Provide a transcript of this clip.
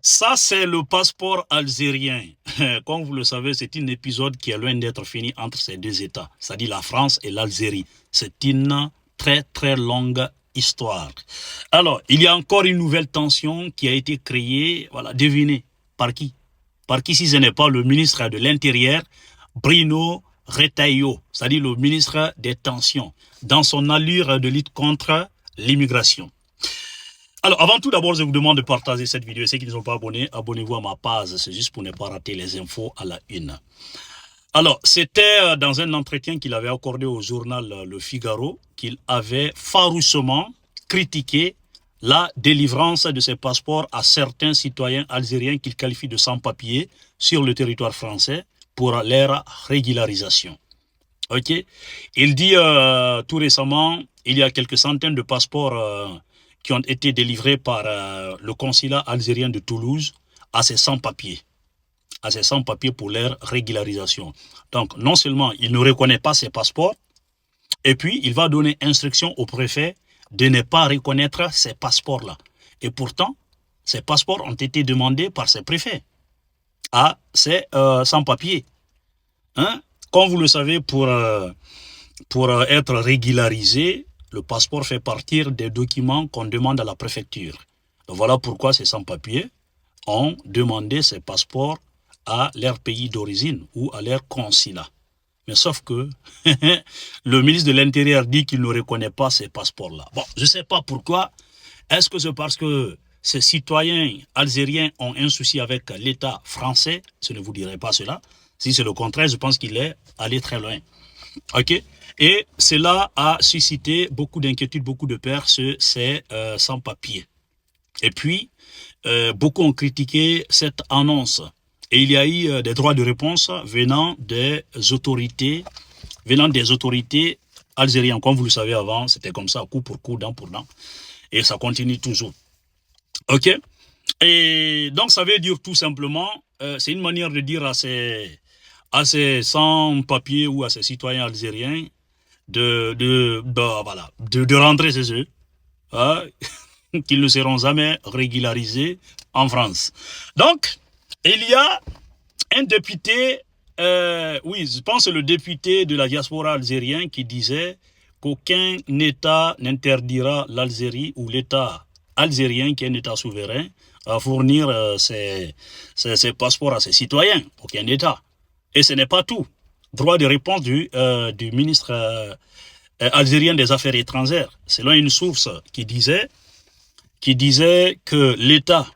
Ça, c'est le passeport algérien. Comme vous le savez, c'est un épisode qui est loin d'être fini entre ces deux États, c'est-à-dire la France et l'Algérie. C'est une très, très longue histoire. Alors, il y a encore une nouvelle tension qui a été créée, voilà, devinez, par qui? Par qui si ce n'est pas le ministre de l'Intérieur, Bruno Retailleau, c'est-à-dire le ministre des Tensions, dans son allure de lutte contre l'immigration. Alors, avant tout, d'abord, je vous demande de partager cette vidéo. Ceux qui ne sont pas abonnés, abonnez-vous à ma page. C'est juste pour ne pas rater les infos à la une. Alors, c'était dans un entretien qu'il avait accordé au journal Le Figaro qu'il avait farouchement critiqué la délivrance de ses passeports à certains citoyens algériens qu'il qualifie de sans-papiers sur le territoire français pour leur régularisation. Ok. Il dit tout récemment, il y a quelques centaines de passeports qui ont été délivrés par le consulat algérien de Toulouse à ces sans-papiers, pour leur régularisation. Donc, non seulement il ne reconnaît pas ces passeports, et puis il va donner instruction au préfet de ne pas reconnaître ces passeports-là. Et pourtant, ces passeports ont été demandés par ces préfets à ces sans-papiers. Hein? Comme vous le savez, pour être régularisé, le passeport fait partie des documents qu'on demande à la préfecture. Donc voilà pourquoi ces sans-papiers ont demandé ces passeports à leur pays d'origine ou à leur consulat. Mais sauf que le ministre de l'Intérieur dit qu'il ne reconnaît pas ces passeports-là. Bon, je ne sais pas pourquoi. Est-ce que c'est parce que ces citoyens algériens ont un souci avec l'État français? Je ne vous dirai pas cela. Si c'est le contraire, je pense qu'il est allé très loin. Ok? Et cela a suscité beaucoup d'inquiétudes, beaucoup de peur sur ces sans-papiers. Et puis, beaucoup ont critiqué cette annonce. Et il y a eu des droits de réponse venant des autorités algériennes. Comme vous le savez avant, c'était comme ça, coup pour coup, dent pour dent. Et ça continue toujours. Ok? Et donc, ça veut dire tout simplement, c'est une manière de dire à ces sans-papiers ou à ces citoyens algériens de rentrer chez eux, hein, qu'ils ne seront jamais régularisés en France. Donc, il y a un député, oui, je pense le député de la diaspora algérienne qui disait qu'aucun État n'interdira l'Algérie ou l'État algérien, qui est un État souverain, à fournir ses passeports à ses citoyens. Aucun État. Et ce n'est pas tout. Droit de réponse du ministre algérien des Affaires étrangères, selon une source qui disait que l'État